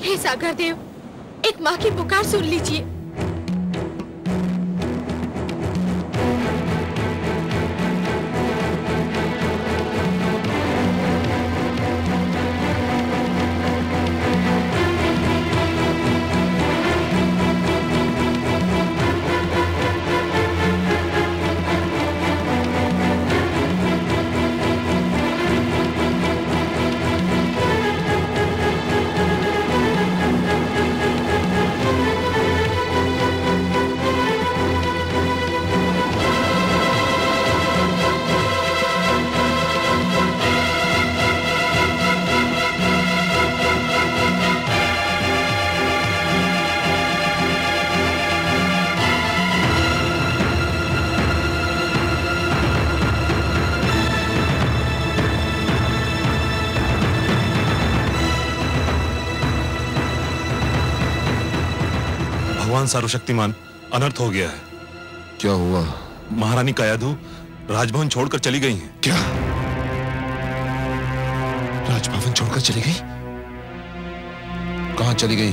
हे सागर देव, एक माँ की पुकार सुन लीजिए। भगवान सर्वशक्तिमान, अनर्थ हो गया है। क्या हुआ? महारानी कायाधु राजभवन छोड़कर चली गई हैं। क्या? राजभवन छोड़कर चली गई? कहां चली गई?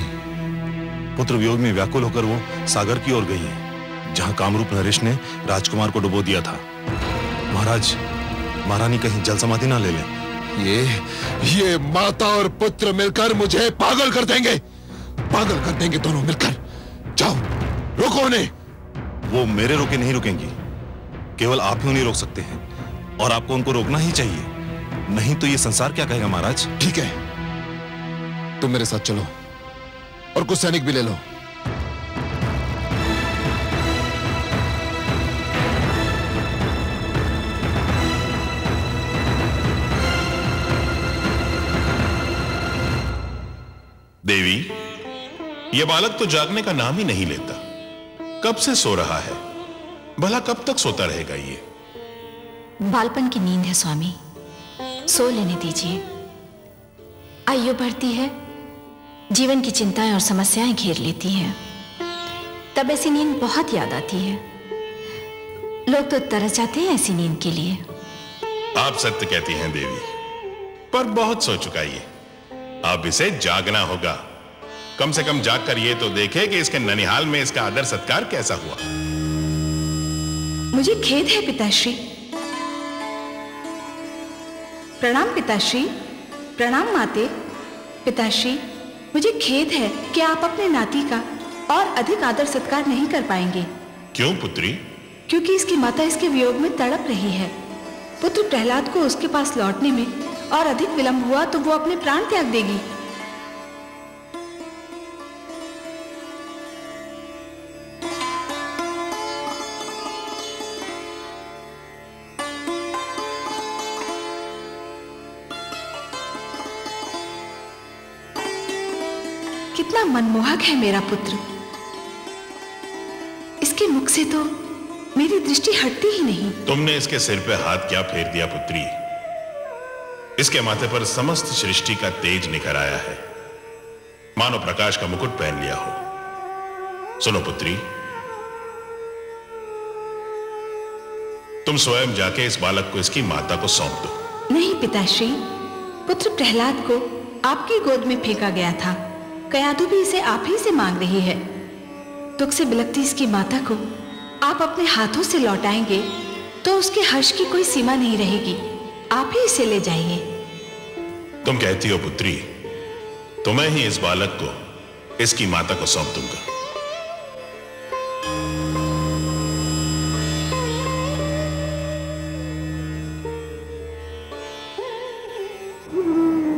पुत्र वियोग में व्याकुल होकर वो सागर की ओर गई हैं, जहां कामरूप नरेश ने राजकुमार को डुबो दिया था। महाराज, महारानी कहीं जल समाधि ना ले लें। ये माता और पुत्र मिलकर मुझे पागल कर देंगे, पागल कर देंगे दोनों मिलकर। जाओ, रोको उन्हें। वो मेरे रोके नहीं रुकेंगी, केवल आप ही उन्हें रोक सकते हैं, और आपको उनको रोकना ही चाहिए, नहीं तो ये संसार क्या कहेगा महाराज। ठीक है, तुम मेरे साथ चलो और कुछ सैनिक भी ले लो। देवी, यह बालक तो जागने का नाम ही नहीं लेता। कब से सो रहा है? भला कब तक सोता रहेगा ये? बालपन की नींद है स्वामी, सो लेने दीजिए। आयु बढ़ती है, जीवन की चिंताएं और समस्याएं घेर लेती हैं, तब ऐसी नींद बहुत याद आती है। लोग तो तरस जाते हैं ऐसी नींद के लिए। आप सत्य कहती हैं देवी, पर बहुत सो चुका ये। अब इसे जागना होगा। कम से कम जागकर ये तो देखे कि इसके ननिहाल में इसका आदर सत्कार कैसा हुआ। मुझे खेद है पिताश्री। प्रणाम पिताश्री। प्रणाम माते। पिताश्री, मुझे खेद है कि आप अपने नाती का और अधिक आदर सत्कार नहीं कर पाएंगे। क्यों पुत्री? क्योंकि इसकी माता इसके वियोग में तड़प रही है। पुत्र प्रहलाद को उसके पास लौटने में और अधिक विलंब हुआ तो वो अपने प्राण त्याग देगी। कितना मनमोहक है मेरा पुत्र। इसके मुख से तो मेरी दृष्टि हटती ही नहीं। तुमने इसके सिर पे हाथ क्या फेर दिया पुत्री? इसके माथे पर समस्त सृष्टि का तेज निखर आया है, मानो प्रकाश का मुकुट पहन लिया हो। सुनो पुत्री, तुम स्वयं जाके इस बालक को इसकी माता को सौंप दो। नहीं पिताश्री, पुत्र प्रहलाद को आपकी गोद में फेंका गया था। कयाधु भी इसे आप ही से मांग रही है। दुख से बिलखती इसकी माता को आप अपने हाथों से लौटाएंगे तो उसके हर्ष की कोई सीमा नहीं रहेगी। आप ही इसे ले जाइए। तुम कहती हो पुत्री, तो मैं ही इस बालक को इसकी माता को सौंप दूंगा।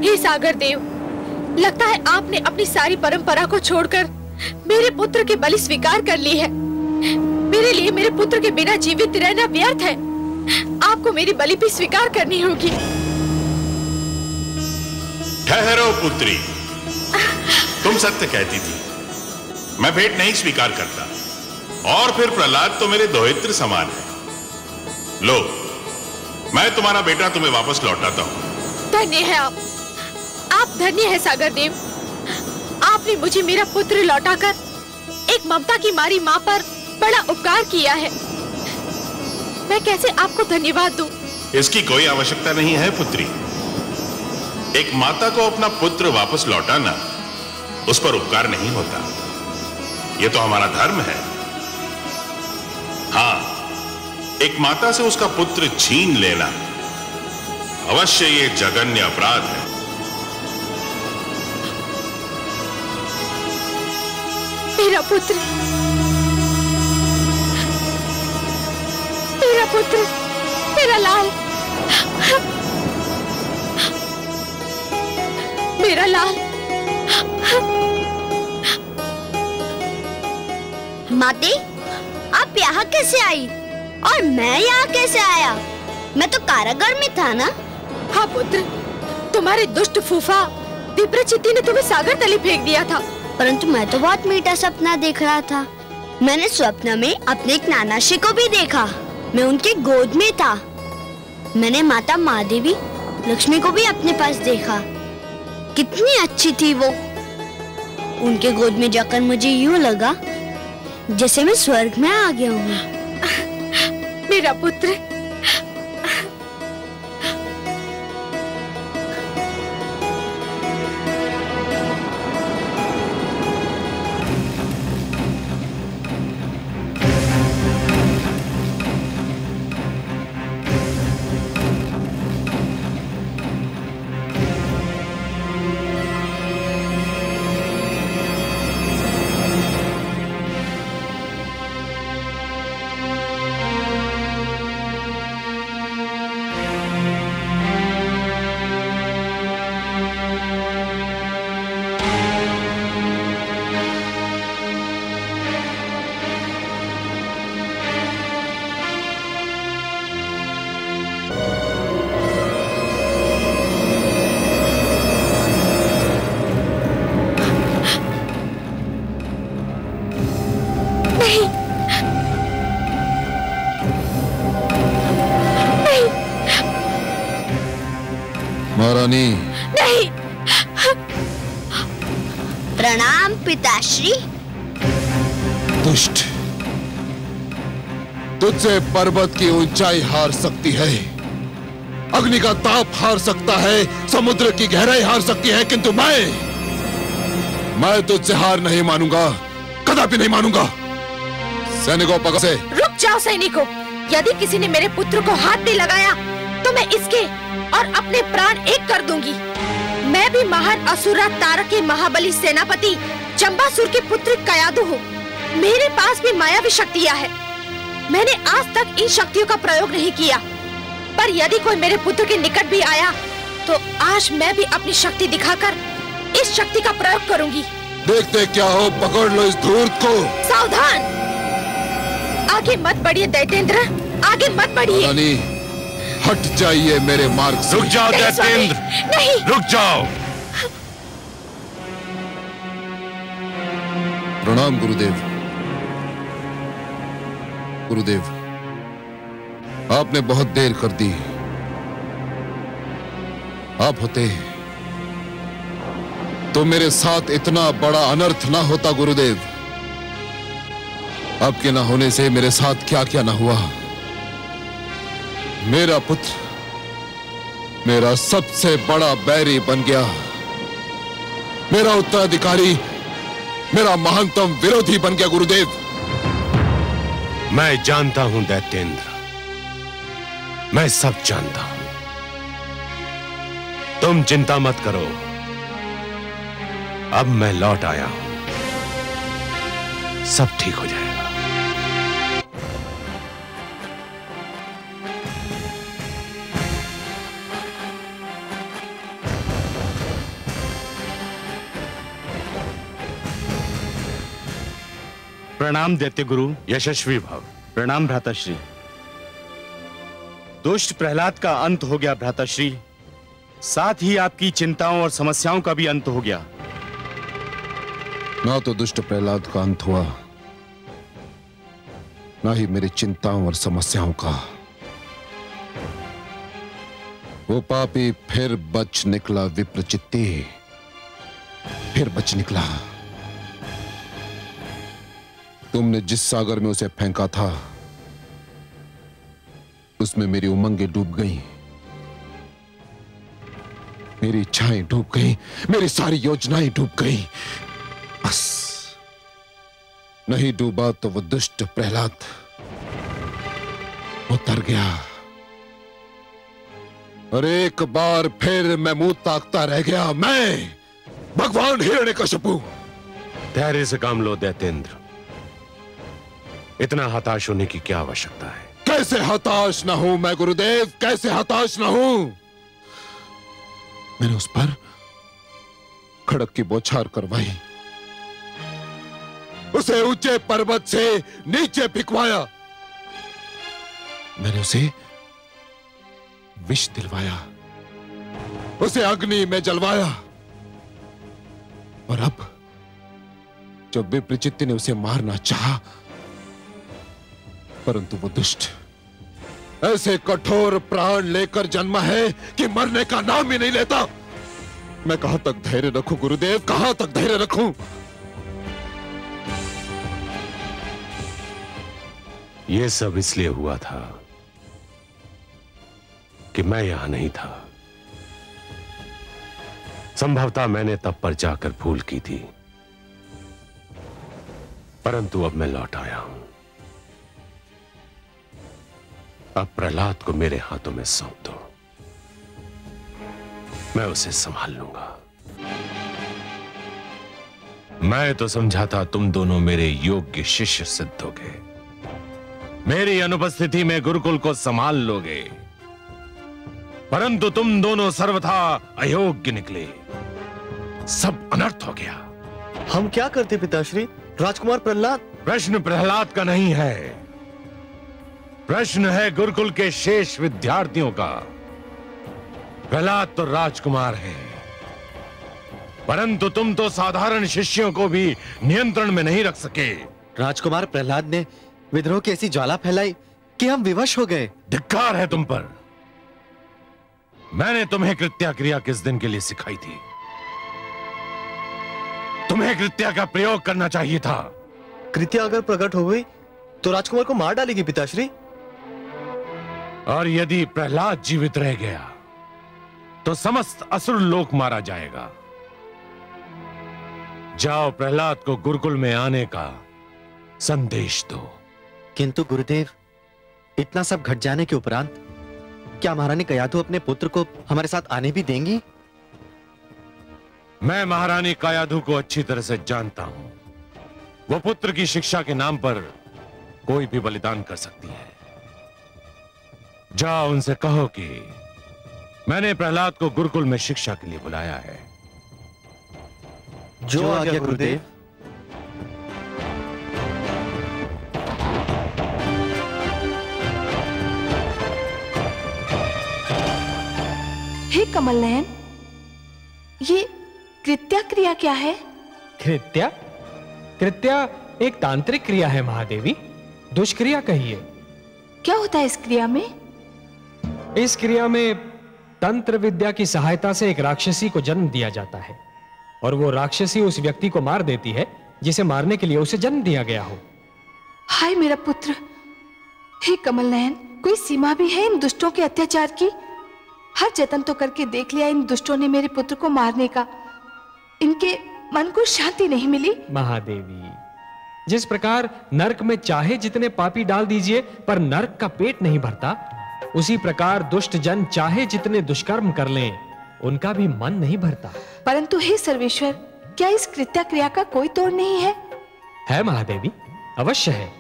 हे सागर देव, लगता है आपने अपनी सारी परंपरा को छोड़कर मेरे पुत्र की बलि स्वीकार कर ली है। मेरे लिए मेरे पुत्र के बिना जीवित रहना व्यर्थ है। आपको मेरी बलि भी स्वीकार करनी होगी। ठहरो पुत्री, तुम सत्य कहती थी, मैं भेंट नहीं स्वीकार करता। और फिर प्रहलाद तो मेरे दोहित्र समान है। लो, मैं तुम्हारा बेटा तुम्हें वापस लौटाता हूं। धन्य है आप धन्य है सागर देव। आपने मुझे मेरा पुत्र लौटाकर एक ममता की मारी मां पर बड़ा उपकार किया है। मैं कैसे आपको धन्यवाद दूं? इसकी कोई आवश्यकता नहीं है पुत्री। एक माता को अपना पुत्र वापस लौटाना उस पर उपकार नहीं होता। यह तो हमारा धर्म है। हां, एक माता से उसका पुत्र छीन लेना अवश्य ये जघन्य अपराध है। मेरा पुत्र, मेरा पुत्र, मेरा लाल, मेरा लाल। माते, आप यहाँ कैसे आई और मैं यहाँ कैसे आया? मैं तो कारागार में था ना। हाँ पुत्र, तुम्हारे दुष्ट फूफा विप्रचित्ति ने तुम्हें सागर तले फेंक दिया था। परंतु मैं तो बहुत मीठा सपना देख रहा था। मैंने स्वप्न में अपने एक नानाशी को भी देखा। मैं उनके गोद में था। मैंने माता महादेवी लक्ष्मी को भी अपने पास देखा। कितनी अच्छी थी वो। उनके गोद में जाकर मुझे यूं लगा जैसे मैं स्वर्ग में आ गया हूँ। मेरा पुत्र, महारानी। नहीं। प्रणाम पिताश्री। दुष्ट, तुझसे पर्वत की ऊंचाई हार सकती है, अग्नि का ताप हार सकता है, समुद्र की गहराई हार सकती है, किंतु मैं तुझसे हार नहीं मानूंगा, कदापि नहीं मानूंगा। सैनिकों, पकड़ से। रुक जाओ सैनिकों। यदि किसी ने मेरे पुत्र को हाथ भी लगाया तो मैं इसके और अपने प्राण एक कर दूंगी। मैं भी महान असुरा तारक के महाबली सेनापति चंबासुर के पुत्र कयादु हूँ। मेरे पास भी मायावी शक्तियाँ हैं। मैंने आज तक इन शक्तियों का प्रयोग नहीं किया, पर यदि कोई मेरे पुत्र के निकट भी आया तो आज मैं भी अपनी शक्ति दिखाकर इस शक्ति का प्रयोग करूंगी। देखते क्या हो, पकड़ लो इस धूर्त को। सावधान, आगे मत बढ़िए दैत्येंद्र, आगे मत बढ़िए। रानी, हट जाइए मेरे मार्ग से। रुक जाओ दैत्येंद्र, नहीं, रुक जाओ। प्रणाम गुरुदेव। गुरुदेव, आपने बहुत देर कर दी। आप होते तो मेरे साथ इतना बड़ा अनर्थ ना होता गुरुदेव। आपके ना होने से मेरे साथ क्या क्या ना हुआ। मेरा पुत्र मेरा सबसे बड़ा बैरी बन गया। मेरा उत्तराधिकारी मेरा महानतम विरोधी बन गया गुरुदेव। मैं जानता हूं दैत्येंद्र, मैं सब जानता हूं। तुम चिंता मत करो, अब मैं लौट आया हूं, सब ठीक हो जाएगा। प्रणाम दैत्य गुरु। यशस्वी भव। प्रणाम भ्राताश्री। दुष्ट प्रहलाद का अंत हो गया भ्राताश्री, साथ ही आपकी चिंताओं और समस्याओं का भी अंत हो गया। ना तो दुष्ट प्रहलाद का अंत हुआ, ना ही मेरी चिंताओं और समस्याओं का। वो पापी फिर बच निकला विप्रचित्ति, फिर बच निकला। तुमने जिस सागर में उसे फेंका था उसमें मेरी उमंगें डूब गईं, मेरी इच्छाएं डूब गईं, मेरी सारी योजनाएं डूब गईं। बस नहीं डूबा तो वो दुष्ट प्रहलाद उतर गया और एक बार फिर मैं मुंह ताकता रह गया। मैं भगवान हिरण्यकशिपु। धैर्य से काम लो दैत्येंद्र, इतना हताश होने की क्या आवश्यकता है? कैसे हताश ना हूं मैं गुरुदेव, कैसे हताश ना हूं। मैंने उस पर खड़क की बौछार करवाई, उसे ऊंचे पर्वत से नीचे फेंकवाया, मैंने उसे विष दिलवाया, उसे अग्नि में जलवाया, और अब जब विप्रचित्त ने उसे मारना चाहा, परंतु वो दुष्ट ऐसे कठोर प्राण लेकर जन्मा है कि मरने का नाम ही नहीं लेता। मैं कहां तक धैर्य रखूं गुरुदेव, कहां तक धैर्य रखूं? यह सब इसलिए हुआ था कि मैं यहां नहीं था। संभवतः मैंने तब पर जाकर भूल की थी, परंतु अब मैं लौट आया हूं। अब प्रहलाद को मेरे हाथों में सौंप दो, मैं उसे संभाल लूंगा। मैं तो समझा था तुम दोनों मेरे योग्य शिष्य सिद्ध होगे, मेरी अनुपस्थिति में गुरुकुल को संभाल लोगे, परंतु तुम दोनों सर्वथा अयोग्य निकले। सब अनर्थ हो गया। हम क्या करते पिताश्री? राजकुमार प्रहलाद। प्रश्न प्रहलाद का नहीं है, प्रश्न है गुरुकुल के शेष विद्यार्थियों का। प्रहलाद तो राजकुमार है, परंतु तुम तो साधारण शिष्यों को भी नियंत्रण में नहीं रख सके। राजकुमार प्रहलाद ने विद्रोह की ऐसी ज्वाला फैलाई कि हम विवश हो गए। धिक्कार है तुम पर। मैंने तुम्हें कृत्या क्रिया किस दिन के लिए सिखाई थी? तुम्हें कृत्या का प्रयोग करना चाहिए था। कृत्या अगर प्रकट हो गई तो राजकुमार को मार डालेगी पिताश्री। और यदि प्रहलाद जीवित रह गया तो समस्त असुर लोक मारा जाएगा। जाओ प्रहलाद को गुरुकुल में आने का संदेश दो। किंतु गुरुदेव, इतना सब घट जाने के उपरांत क्या महारानी कयाधु अपने पुत्र को हमारे साथ आने भी देंगी? मैं महारानी कयाधु को अच्छी तरह से जानता हूं। वो पुत्र की शिक्षा के नाम पर कोई भी बलिदान कर सकती है। जाओ उनसे कहो कि मैंने प्रहलाद को गुरुकुल में शिक्षा के लिए बुलाया है। जो आज्ञा गुरुदेव। हे कमल नयन, ये कृत्या क्रिया क्या है? कृत्या? कृत्या एक तांत्रिक क्रिया है महादेवी, दुष्क्रिया कहिए। क्या होता है इस क्रिया में? इस क्रिया में तंत्र विद्या की सहायता से एक राक्षसी को जन्म दिया जाता है और वो राक्षसी उस व्यक्ति को मार देती है जिसे मारने के लिए उसे जन्म दिया गया हो। हाय मेरा पुत्र। हे कमल नयन, कोई सीमा भी है इन दुष्टों के अत्याचार की? हर जतन तो करके देख लिया इन दुष्टों ने मेरे पुत्र को मारने का, इनके मन को शांति नहीं मिली। महादेवी, जिस प्रकार नरक में चाहे जितने पापी डाल दीजिए पर नरक का पेट नहीं भरता, उसी प्रकार दुष्ट जन चाहे जितने दुष्कर्म कर लें उनका भी मन नहीं भरता। परंतु हे सर्वेश्वर, क्या इस कृत्या क्रिया का कोई तोड़ नहीं है? है महादेवी, अवश्य है।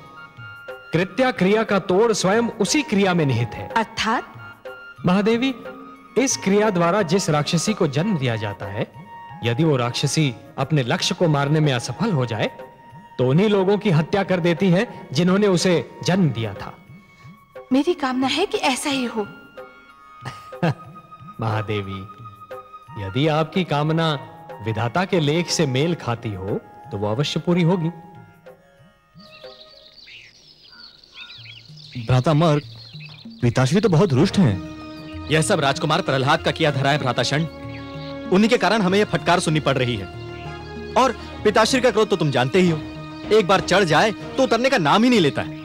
कृत्या क्रिया का तोड़ स्वयं उसी क्रिया में निहित है। अर्थात? महादेवी, इस क्रिया द्वारा जिस राक्षसी को जन्म दिया जाता है, यदि वो राक्षसी अपने लक्ष्य को मारने में असफल हो जाए तो उन्हीं लोगों की हत्या कर देती है जिन्होंने उसे जन्म दिया था। मेरी कामना है कि ऐसा ही हो। महादेवी, यदि आपकी कामना विधाता के लेख से मेल खाती हो तो वो अवश्य पूरी होगी। भ्राता मर्ग, पिताश्री तो बहुत रुष्ट हैं। यह सब राजकुमार प्रहलाद का किया धरा है भ्राताशण। उन्हीं के कारण हमें यह फटकार सुननी पड़ रही है। और पिताश्री का क्रोध तो तुम जानते ही हो, एक बार चढ़ जाए तो उतरने का नाम ही नहीं लेता है।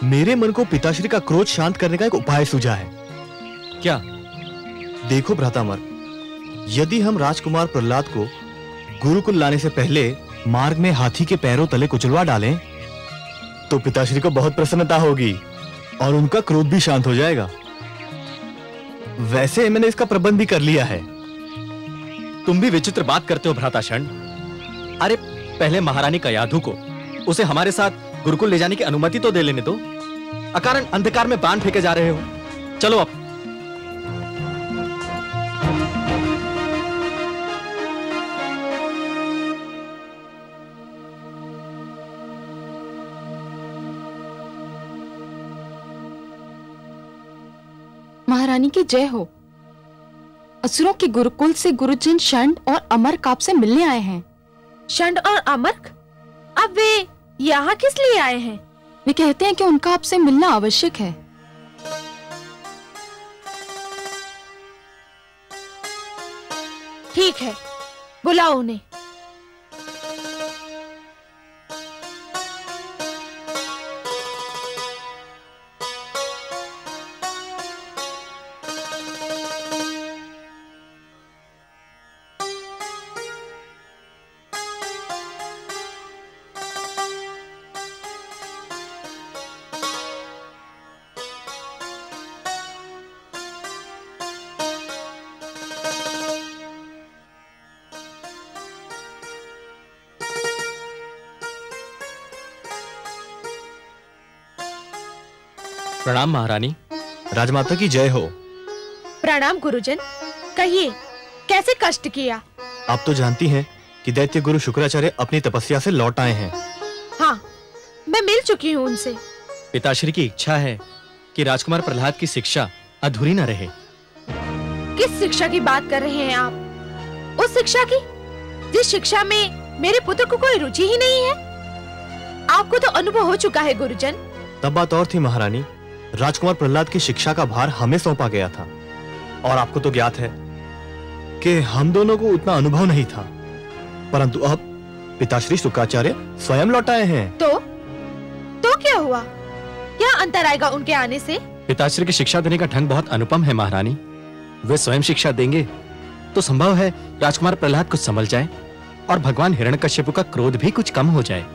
मेरे मन को पिताश्री का क्रोध शांत करने का एक उपाय सूझा है। क्या? देखो भ्राता मर्ग, यदि हम राजकुमार प्रहलाद को गुरुकुल लाने से पहले मार्ग में हाथी के पैरों तले कुचलवा डालें तो पिताश्री को बहुत प्रसन्नता होगी और उनका क्रोध भी शांत हो जाएगा। वैसे मैंने इसका प्रबंध भी कर लिया है। तुम भी विचित्र बात करते हो भ्राताशरण। अरे पहले महारानी कयाधु को उसे हमारे साथ गुरुकुल ले जाने की अनुमति तो दे लेने दो। अकारण अंधकार में बाण फेंके जा रहे हो। चलो अब। महारानी की जय हो। असुरों के गुरुकुल से गुरुजन शंड और अमर्क आपसे मिलने आए हैं। शंड और अमर्क? अब वे यहाँ किस लिए आए हैं? वे कहते हैं कि उनका आपसे मिलना आवश्यक है। ठीक है, बुलाओ उन्हें। प्रणाम महारानी। राजमाता की जय हो। प्रणाम गुरुजन। कहिए, कैसे कष्ट किया? आप तो जानती हैं कि दैत्य गुरु शुक्राचार्य अपनी तपस्या से लौट आए हैं। हाँ, मैं मिल चुकी हूँ उनसे। पिताश्री की इच्छा है कि राजकुमार प्रहलाद की शिक्षा अधूरी न रहे। किस शिक्षा की बात कर रहे हैं आप? उस शिक्षा की जिस शिक्षा में मेरे पुत्र को कोई रुचि ही नहीं है। आपको तो अनुभव हो चुका है गुरुजन। तब बात और थी महारानी। राजकुमार प्रहलाद की शिक्षा का भार हमें सौंपा गया था और आपको तो ज्ञात है कि हम दोनों को उतना अनुभव नहीं था, परंतु अब पिताश्री शुक्राचार्य स्वयं लौट आए हैं। तो क्या हुआ? क्या अंतर आएगा उनके आने से? पिताश्री की शिक्षा देने का ढंग बहुत अनुपम है महारानी। वे स्वयं शिक्षा देंगे तो संभव है राजकुमार प्रहलाद कुछ संभल जाए और भगवान हिरण्यकश्यप का क्रोध भी कुछ कम हो जाए।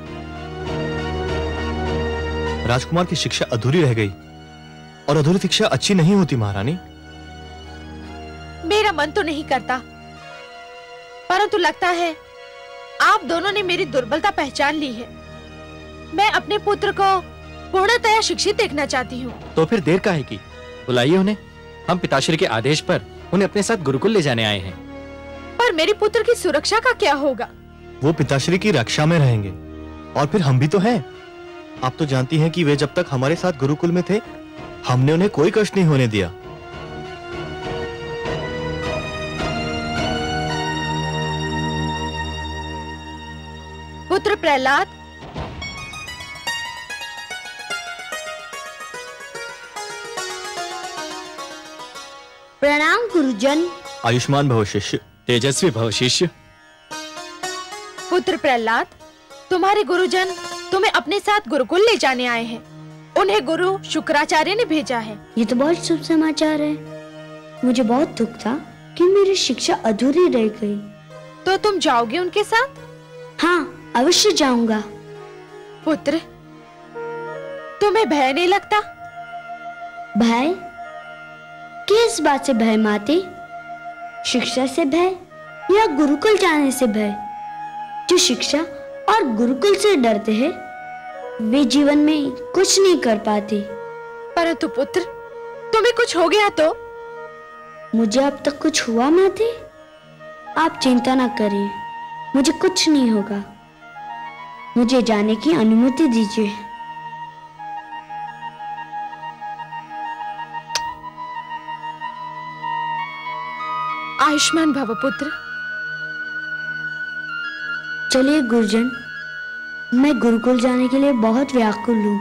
राजकुमार की शिक्षा अधूरी रह गई और अधूरी शिक्षा अच्छी नहीं होती महारानी। मेरा मन तो नहीं करता, परंतु लगता है आप दोनों ने मेरी दुर्बलता पहचान ली है। मैं अपने पुत्र को पूर्णतया शिक्षित देखना चाहती हूँ। तो फिर देर काहे की? बुलाइए उन्हें। हम पिताश्री के आदेश पर उन्हें अपने साथ गुरुकुल ले जाने आए हैं। पर मेरे पुत्र की सुरक्षा का क्या होगा? वो पिताश्री की रक्षा में रहेंगे और फिर हम भी तो हैं। आप तो जानती हैं कि वे जब तक हमारे साथ गुरुकुल में थे हमने उन्हें कोई कष्ट नहीं होने दिया। पुत्र प्रहलाद, प्रणाम गुरुजन। आयुष्मान भव शिष्य। तेजस्वी भव शिष्य। पुत्र प्रहलाद, तुम्हारे गुरुजन तुम्हें अपने साथ गुरुकुल ले जाने आए हैं। उन्हें गुरु शुक्राचार्य ने भेजा है। ये तो बहुत शुभ समाचार है। मुझे बहुत दुख था कि मेरी शिक्षा अधूरी रह गई। तो तुम जाओगे उनके साथ? हाँ, अवश्य जाऊंगा। पुत्र, तुम्हें भय नहीं लगता? भय? किस बात से भय माते? शिक्षा से भय या गुरुकुल जाने से भय? जो शिक्षा और गुरुकुल से डरते हैं वे जीवन में कुछ नहीं कर पाते। परंतु पुत्र, तुम्हें कुछ हो गया तो? मुझे अब तक कुछ हुआ माते? आप चिंता ना करें, मुझे कुछ नहीं होगा। मुझे जाने की अनुमति दीजिए। आयुष्मान भव पुत्र। चलिए गुरुजन, मैं गुरुकुल जाने के लिए बहुत व्याकुल हूँ।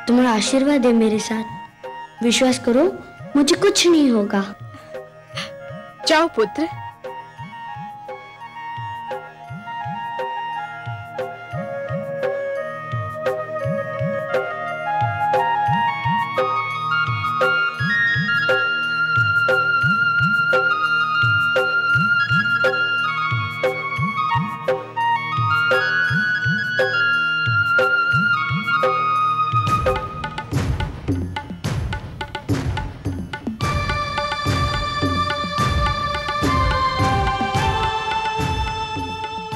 तुम्हारा आशीर्वाद है मेरे साथ। विश्वास करो, मुझे कुछ नहीं होगा। जाओ पुत्र।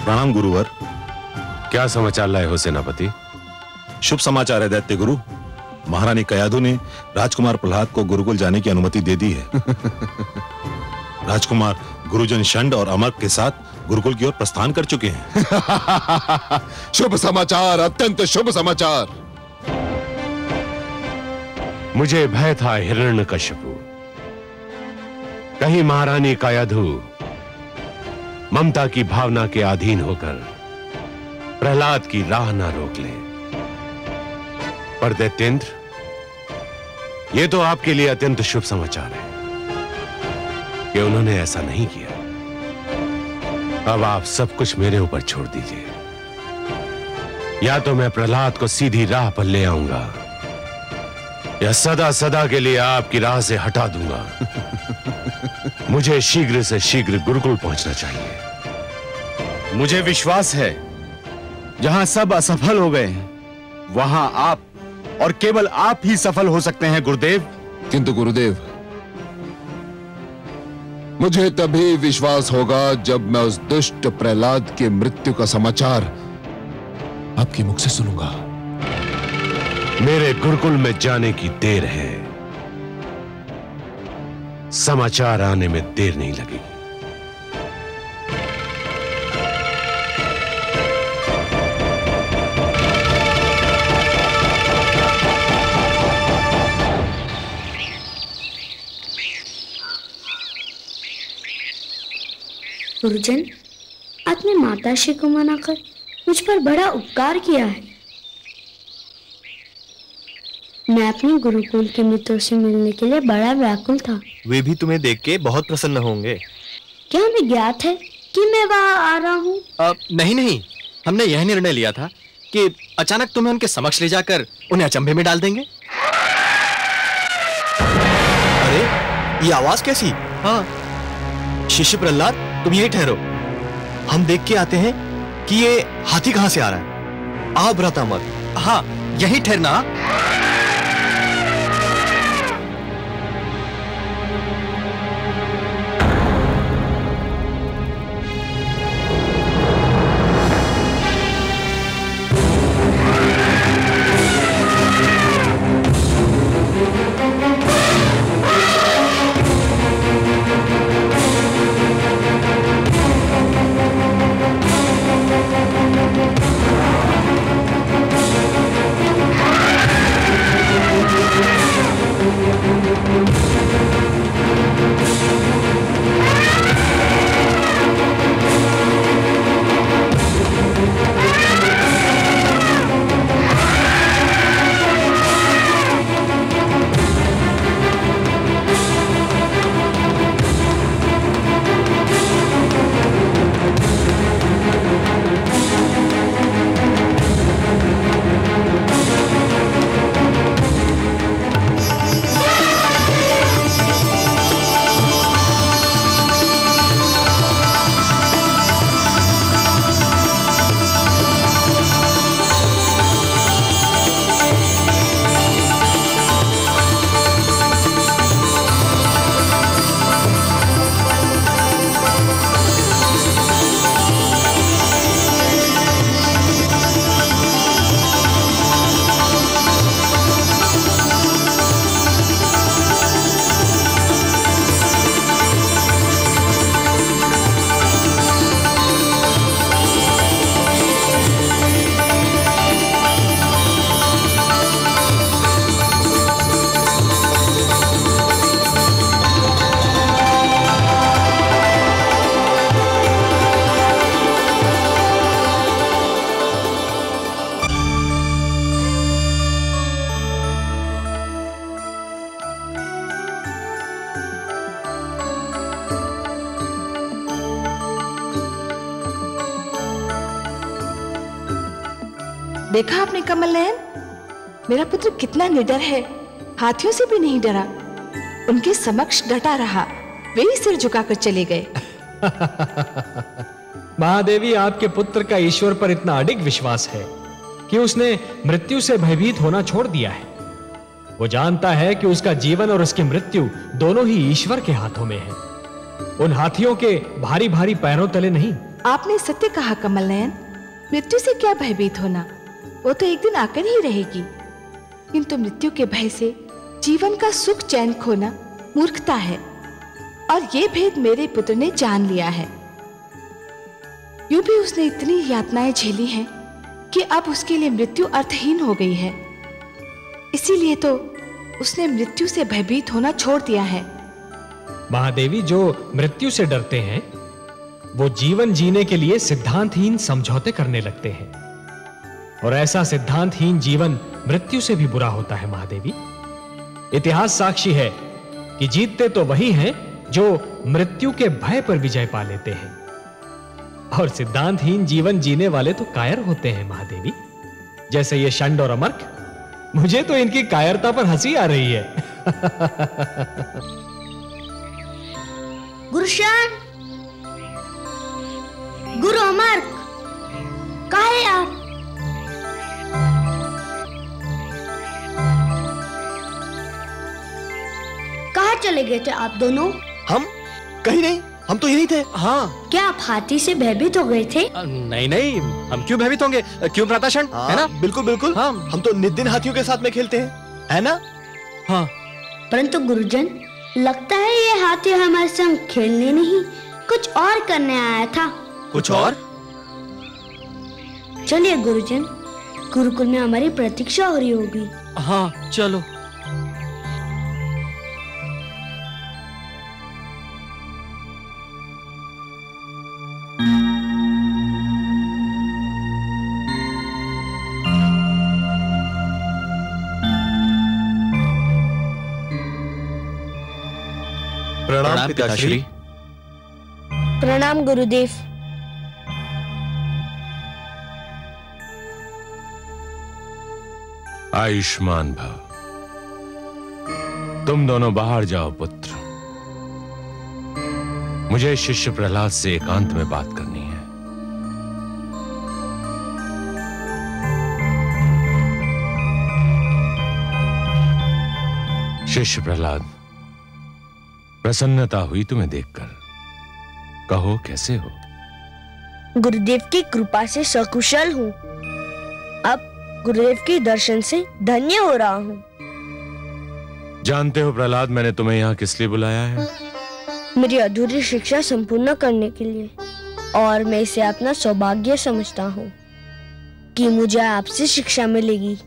प्रणाम गुरुवर। क्या समाचार लाए हो सेनापति? शुभ समाचार है दैत्य गुरु। महारानी कयाधु ने राजकुमार प्रहलाद को गुरुकुल जाने की अनुमति दे दी है। राजकुमार गुरुजन षंड और अमर के साथ गुरुकुल की ओर प्रस्थान कर चुके हैं। शुभ समाचार, अत्यंत शुभ समाचार। मुझे भय था हिरण्यकशिपु, कहीं महारानी कयाधु ममता की भावना के अधीन होकर प्रहलाद की राह ना रोक ले। पर दैत्येंद्र, यह तो आपके लिए अत्यंत शुभ समाचार है कि उन्होंने ऐसा नहीं किया। अब आप सब कुछ मेरे ऊपर छोड़ दीजिए। या तो मैं प्रहलाद को सीधी राह पर ले आऊंगा या सदा सदा के लिए आपकी राह से हटा दूंगा। मुझे शीघ्र से शीघ्र गुरुकुल पहुंचना चाहिए। मुझे विश्वास है जहां सब असफल हो गए वहां आप और केवल आप ही सफल हो सकते हैं गुरुदेव। किंतु गुरुदेव, मुझे तभी विश्वास होगा जब मैं उस दुष्ट प्रहलाद की मृत्यु का समाचार आपके मुख से सुनूंगा। मेरे गुरुकुल में जाने की देर है, समाचार आने में देर नहीं लगेगी। गुरुजन, आपने माताश्री को मनाकर मुझ पर बड़ा उपकार किया है। मैं अपने गुरुकुल के मित्रों से मिलने के लिए बड़ा व्याकुल था। वे भी तुम्हें देख के बहुत प्रसन्न होंगे। क्या हमें ज्ञात है कि मैं वहां आ रहा हूँ? नहीं, हमने यह निर्णय लिया था कि अचानक तुम्हें उनके समक्ष ले जाकर उन्हें अचंभे में डाल देंगे। अरे, ये आवाज कैसी? हाँ, शिष्य प्रहलाद, तुम यही ठहरो, हम देख के आते हैं कि ये हाथी कहां से आ रहा है। आओ भ्राता मत। हाँ, यही ठहरना। देखा आपने कमल नयन, मेरा पुत्र कितना निडर है, हाथियों से भी नहीं डरा। उनके समक्ष डटा रहा, वे ही सिर झुकाकर चले गए। महादेवी, आपके पुत्र का ईश्वर पर इतना अडिग विश्वास है कि उसने मृत्यु से भयभीत होना छोड़ दिया है। वो जानता है कि उसका जीवन और उसकी मृत्यु दोनों ही ईश्वर के हाथों में है। उन हाथियों के भारी भारी पैरों तले नहीं, आपने सत्य कहा कमल नयन। मृत्यु से क्या भयभीत होना, वो तो एक दिन आकर ही रहेगी। किंतु मृत्यु के भय से जीवन का सुख चैन खोना मूर्खता है, और ये भेद मेरे पुत्र ने जान लिया है। यूं भी उसने इतनी यातनाएं झेली हैं कि अब उसके लिए मृत्यु अर्थहीन हो गई है। इसीलिए तो उसने मृत्यु से भयभीत होना छोड़ दिया है। महादेवी, जो मृत्यु से डरते हैं वो जीवन जीने के लिए सिद्धांतहीन समझौते करने लगते हैं, और ऐसा सिद्धांतहीन जीवन मृत्यु से भी बुरा होता है। महादेवी, इतिहास साक्षी है कि जीतते तो वही हैं जो मृत्यु के भय पर विजय पा लेते हैं, और सिद्धांतहीन जीवन जीने वाले तो कायर होते हैं। महादेवी, जैसे ये षंड और अमर्क, मुझे तो इनकी कायरता पर हंसी आ रही है। गुरुशान, गुरु अमर्क, कहाँ है आप? कहाँ चले गए थे आप दोनों? हम कहीं नहीं, हम तो यही थे। हाँ। क्या आप हाथी से भयभीत हो गए थे? नहीं नहीं, हम क्यों भयभीत होंगे? क्यों भ्राताशन? है ना? बिल्कुल बिल्कुल। हाँ। हम तो नित दिन हाथियों के साथ में खेलते हैं, है ना? हाँ। परंतु गुरुजन, लगता है ये हाथी हमारे संग खेलने नहीं, कुछ और करने आया था। कुछ और? चलिए गुरुजन, गुरुकुल में हमारी प्रतीक्षा हो रही होगी। हाँ चलो। प्रणाम पिताश्री। प्रणाम गुरुदेव। आयुष्मान भव। तुम दोनों बाहर जाओ पुत्र, मुझे शिष्य प्रहलाद से एकांत में बात करनी है। शिष्य प्रहलाद, प्रसन्नता हुई तुम्हें देखकर। कहो कैसे हो? गुरुदेव की कृपा से सकुशल हूँ। अब गुरुदेव के दर्शन से धन्य हो रहा हूँ। जानते हो प्रहलाद, मैंने तुम्हें यहाँ किस लिए बुलाया है? मेरी अधूरी शिक्षा संपूर्ण करने के लिए, और मैं इसे अपना सौभाग्य समझता हूँ कि मुझे आपसे शिक्षा मिलेगी।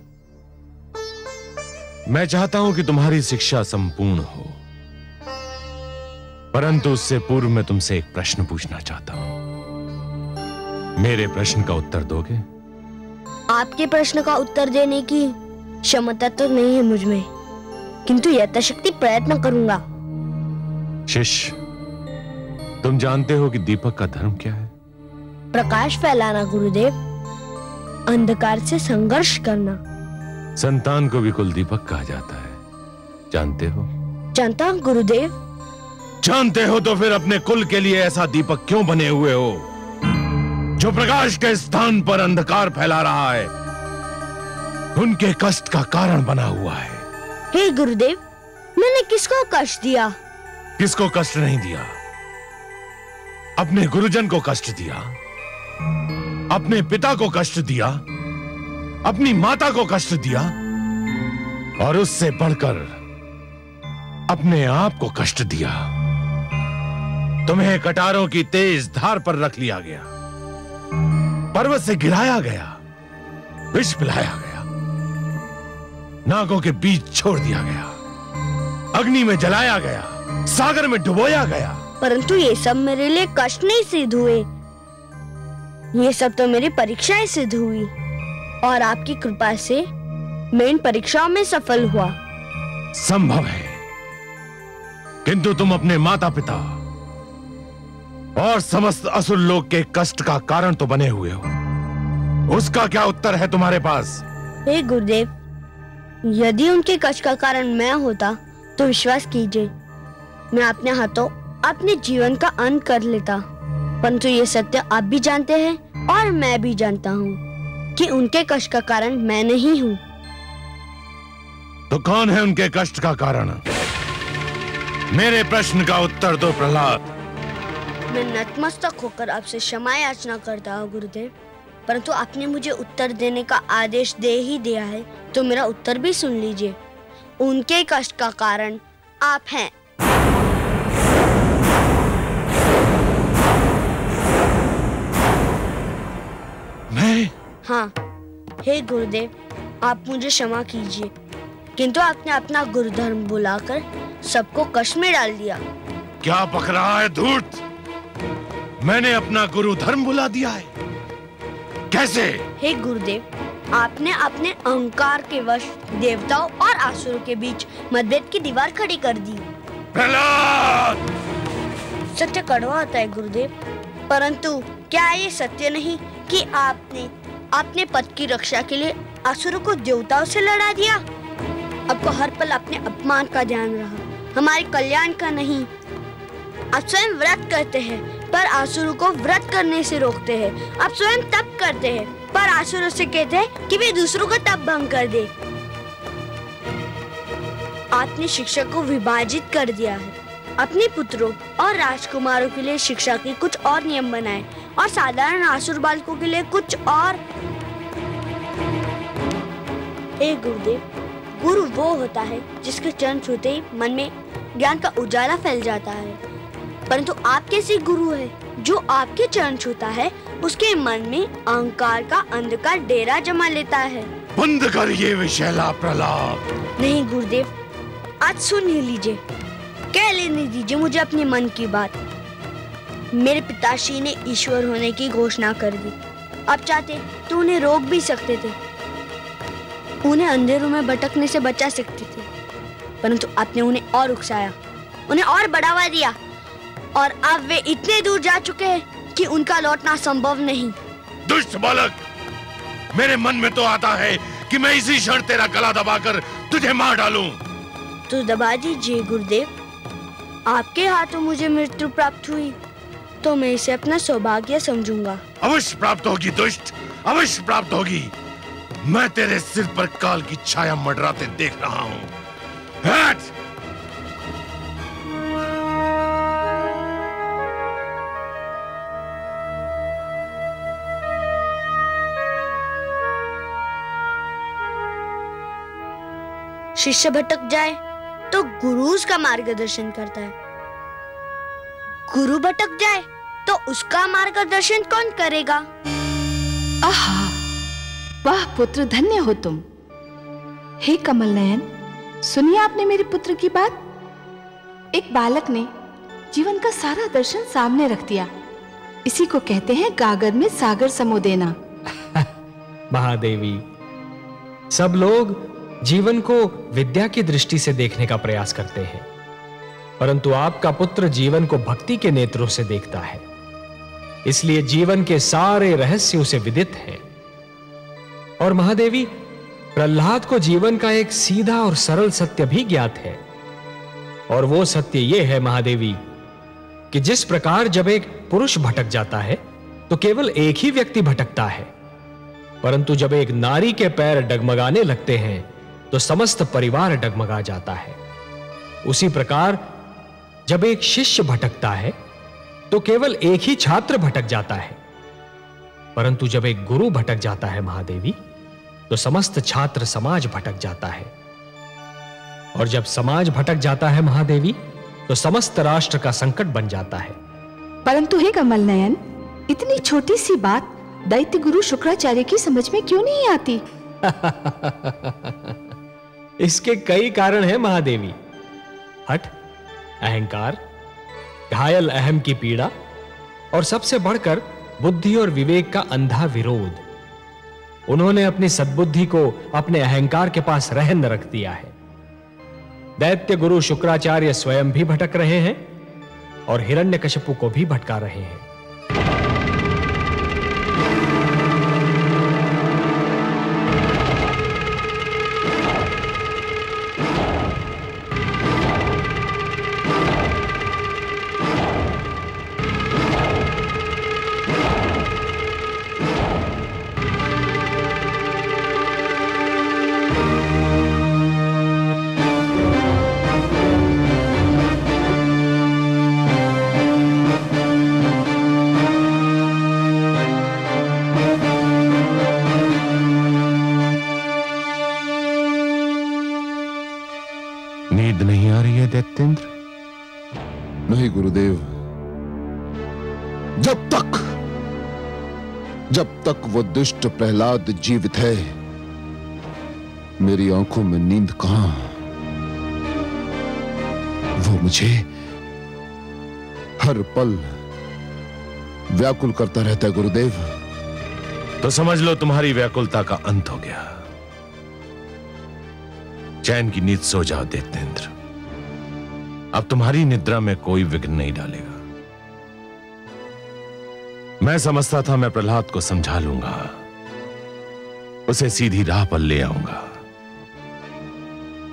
मैं चाहता हूं कि तुम्हारी शिक्षा संपूर्ण हो, परंतु उससे पूर्व मैं तुमसे एक प्रश्न पूछना चाहता हूं। मेरे प्रश्न का उत्तर दोगे? आपके प्रश्न का उत्तर देने की क्षमता तो नहीं है मुझ में, किंतु यथाशक्ति प्रयत्न करूंगा। शिष्य, तुम जानते हो कि दीपक का धर्म क्या है? प्रकाश फैलाना गुरुदेव, अंधकार से संघर्ष करना। संतान को भी कुल दीपक कहा जाता है, जानते हो? जानता हूं गुरुदेव। जानते हो तो फिर अपने कुल के लिए ऐसा दीपक क्यों बने हुए हो जो प्रकाश के स्थान पर अंधकार फैला रहा है, उनके कष्ट का कारण बना हुआ है। हे गुरुदेव, मैंने किसको कष्ट दिया? किसको कष्ट नहीं दिया? अपने गुरुजन को कष्ट दिया, अपने पिता को कष्ट दिया, अपनी माता को कष्ट दिया, और उससे बढ़कर अपने आप को कष्ट दिया। तुम्हें कटारों की तेज धार पर रख लिया गया, पर्वत से गिराया गया, विष पिलाया गया, नागों के बीच छोड़ दिया गया, अग्नि में जलाया गया, सागर में डुबोया गया। परंतु ये सब मेरे लिए कष्ट नहीं सिद्ध हुए, ये सब तो मेरी परीक्षाएं सिद्ध हुई, और आपकी कृपा से मैं इन परीक्षाओं में सफल हुआ। संभव है, किंतु तुम अपने माता पिता और समस्त असुर लोक के कष्ट का कारण तो बने हुए हो। उसका क्या उत्तर है तुम्हारे पास? हे गुरुदेव, यदि उनके कष्ट का कारण मैं होता तो विश्वास कीजिए, मैं अपने हाथों अपने जीवन का अंत कर लेता। परंतु ये सत्य आप भी जानते हैं और मैं भी जानता हूँ कि उनके कष्ट का कारण मैं नहीं हूँ। तो कौन है उनके कष्ट का कारण? मेरे प्रश्न का उत्तर दो प्रहलाद। मैं नतमस्तक होकर आपसे क्षमा याचना करता हूँ गुरुदेव, परंतु आपने मुझे उत्तर देने का आदेश दे ही दिया है, तो मेरा उत्तर भी सुन लीजिए। उनके कष्ट का कारण आप हैं। मैं? हाँ, हे गुरुदेव, आप मुझे क्षमा कीजिए, किंतु आपने अपना गुरुधर्म बुलाकर सबको कष्ट में डाल दिया। क्या बक रहा है धूर्त? मैंने अपना गुरु धर्म बुला दिया है? कैसे? हे गुरुदेव, आपने अपने अहंकार के वश देवताओं और असुरों के बीच मतभेद की दीवार खड़ी कर दी। प्रहलाद! सत्य कड़वा होता है गुरुदेव, परंतु क्या ये सत्य नहीं कि आपने अपने पद की रक्षा के लिए असुरों को देवताओं से लड़ा दिया? आपको हर पल अपने अपमान का ध्यान रहा, हमारे कल्याण का नहीं। आप स्वयं व्रत करते हैं पर असुरों को व्रत करने से रोकते हैं। आप स्वयं तप करते हैं पर असुरों से कहते हैं कि वे दूसरों का तप भंग कर दे। आपने शिक्षा को विभाजित कर दिया है। अपने पुत्रों और राजकुमारों के लिए शिक्षा के कुछ और नियम बनाए और साधारण असुर बालकों के लिए कुछ और। हे गुरुदेव, गुरु वो होता है जिसके चरण छूते ही मन में ज्ञान का उजाला फैल जाता है, परंतु आप कैसे गुरु है जो आपके चरण छूता है उसके मन में अहंकार का अंधकार डेरा जमा लेता है। बंद कर ये विषैला प्रलाप। नहीं गुरुदेव, आज सुन ही लीजिए, कह लेने दीजिए मुझे अपने मन की बात। मेरे पिताश्री ने ईश्वर होने की घोषणा कर दी। आप चाहते तो उन्हें रोक भी सकते थे, उन्हें अंधेरों में भटकने से बचा सकते थे, परंतु आपने उन्हें और उकसाया, उन्हें और बढ़ावा दिया, और अब वे इतने दूर जा चुके हैं कि उनका लौटना संभव नहीं। दुष्ट बालक, मेरे मन में तो आता है कि मैं इसी क्षण तेरा गला दबाकर तुझे मार डालूं। तो दबा दीजिए गुरुदेव, आपके हाथों मुझे मृत्यु प्राप्त हुई तो मैं इसे अपना सौभाग्य समझूंगा। अवश्य प्राप्त होगी दुष्ट, अवश्य प्राप्त होगी। मैं तेरे सिर पर काल की छाया मंडराते देख रहा हूं। हट! शिष्य भटक जाए तो गुरु उसका मार्गदर्शन करता है, गुरु भटक जाए तो उसका मार्गदर्शन कौन करेगा? आहा, वाह पुत्र, धन्य हो तुम। हे कमल नयन, सुनिए आपने मेरे पुत्र की बात। एक बालक ने जीवन का सारा दर्शन सामने रख दिया। इसी को कहते हैं गागर में सागर समो देना। महादेवी, सब लोग जीवन को विद्या की दृष्टि से देखने का प्रयास करते हैं, परंतु आपका पुत्र जीवन को भक्ति के नेत्रों से देखता है, इसलिए जीवन के सारे रहस्य उसे विदित हैं। और महादेवी, प्रहलाद को जीवन का एक सीधा और सरल सत्य भी ज्ञात है, और वो सत्य ये है महादेवी कि जिस प्रकार जब एक पुरुष भटक जाता है तो केवल एक ही व्यक्ति भटकता है, परंतु जब एक नारी के पैर डगमगाने लगते हैं तो समस्त परिवार डगमगा जाता है। उसी प्रकार जब एक शिष्य भटकता है तो केवल एक ही छात्र भटक जाता है, परंतु जब एक गुरु भटक जाता है महादेवी तो समस्त छात्र समाज भटक जाता है, और जब समाज भटक जाता है महादेवी तो समस्त राष्ट्र का संकट बन जाता है। परंतु हे कमल नयन, इतनी छोटी सी बात दैत्य गुरु शुक्राचार्य की समझ में क्यों नहीं आती? इसके कई कारण हैं महादेवी। हठ, अहंकार, घायल अहम की पीड़ा, और सबसे बढ़कर बुद्धि और विवेक का अंधा विरोध। उन्होंने अपनी सद्बुद्धि को अपने अहंकार के पास रहन रख दिया है। दैत्य गुरु शुक्राचार्य स्वयं भी भटक रहे हैं और हिरण्यकशिपु को भी भटका रहे हैं। नहीं गुरुदेव, जब तक वो दुष्ट प्रहलाद जीवित है, मेरी आंखों में नींद कहां? वो मुझे हर पल व्याकुल करता रहता है गुरुदेव। तो समझ लो तुम्हारी व्याकुलता का अंत हो गया। चैन की नींद सो जाओ दैत्येंद्र। अब तुम्हारी निद्रा में कोई विघ्न नहीं डालेगा। मैं समझता था मैं प्रहलाद को समझा लूंगा, उसे सीधी राह पर ले आऊंगा,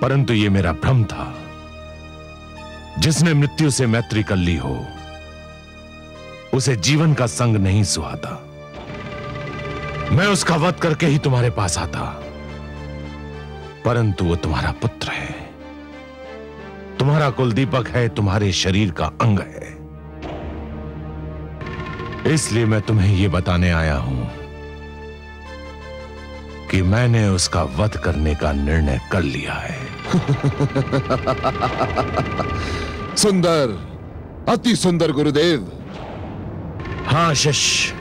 परंतु यह मेरा भ्रम था। जिसने मृत्यु से मैत्री कर ली हो, उसे जीवन का संग नहीं सुहाता। मैं उसका वध करके ही तुम्हारे पास आता, परंतु वो तुम्हारा पुत्र है, तुम्हारा कुलदीपक है, तुम्हारे शरीर का अंग है। इसलिए मैं तुम्हें यह बताने आया हूं कि मैंने उसका वध करने का निर्णय कर लिया है। सुंदर, अति सुंदर गुरुदेव। हां शिष्य,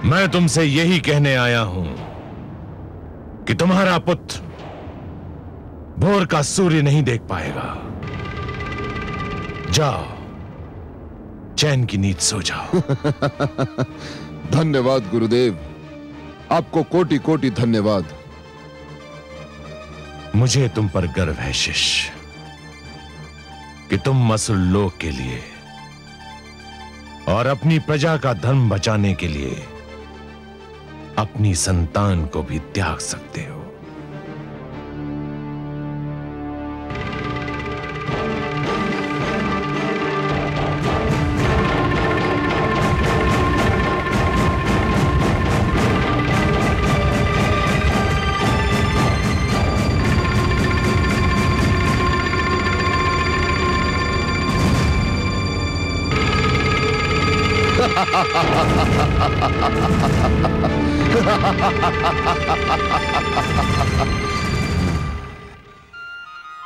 मैं तुमसे यही कहने आया हूं कि तुम्हारा पुत्र भोर का सूर्य नहीं देख पाएगा। जाओ, चैन की नींद सो जाओ। धन्यवाद गुरुदेव, आपको कोटि कोटि धन्यवाद। मुझे तुम पर गर्व है शिष्य कि तुम असुर लोक के लिए और अपनी प्रजा का धर्म बचाने के लिए अपनी संतान को भी त्याग सकते हो।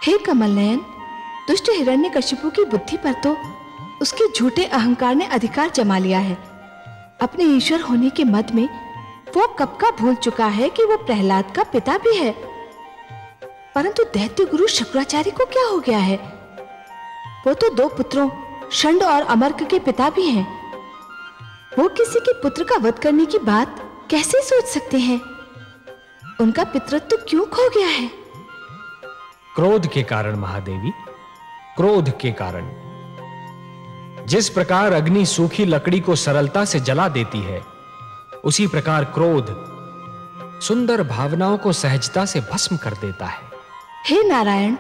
हे कमल नयन, दुष्ट हिरण्यकशिपु की बुद्धि पर तो उसके झूठे अहंकार ने अधिकार जमा लिया है। अपने ईश्वर होने के मद में वो कब का भूल चुका है कि वो प्रहलाद का पिता भी है। परंतु दैत्य गुरु शुक्राचार्य को क्या हो गया है? वो तो दो पुत्रों षंड और अमर्क के पिता भी हैं। वो किसी के पुत्र का वध करने की बात कैसे सोच सकते हैं? उनका पितृत्व क्यों खो गया है? क्रोध के कारण महादेवी, क्रोध के कारण। जिस प्रकार अग्नि सूखी लकड़ी को सरलता से जला देती है, उसी प्रकार क्रोध सुंदर भावनाओं को सहजता से भस्म कर देता है। हे नारायण,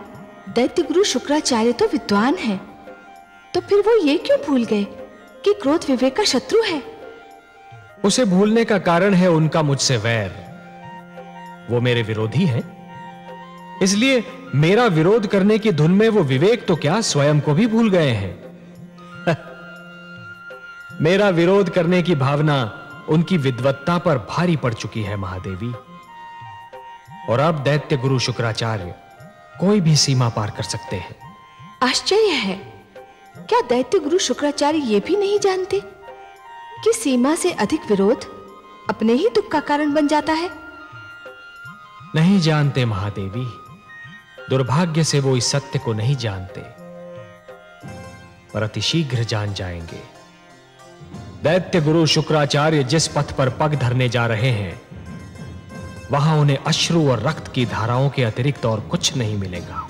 दैत्य गुरु शुक्राचार्य तो विद्वान हैं, तो फिर वो ये क्यों भूल गए कि क्रोध विवेक का शत्रु है? उसे भूलने का कारण है उनका मुझसे वैर। वो मेरे विरोधी हैं, इसलिए मेरा विरोध करने की धुन में वो विवेक तो क्या स्वयं को भी भूल गए हैं। मेरा विरोध करने की भावना उनकी विद्वत्ता पर भारी पड़ चुकी है महादेवी। और अब दैत्य गुरु शुक्राचार्य कोई भी सीमा पार कर सकते हैं। आश्चर्य है, क्या दैत्य गुरु शुक्राचार्य ये भी नहीं जानते कि सीमा से अधिक विरोध अपने ही दुख का कारण बन जाता है? नहीं जानते महादेवी, दुर्भाग्य से वो इस सत्य को नहीं जानते, पर अतिशीघ्र जान जाएंगे। दैत्य गुरु शुक्राचार्य जिस पथ पर पग धरने जा रहे हैं, वहां उन्हें अश्रु और रक्त की धाराओं के अतिरिक्त और कुछ नहीं मिलेगा।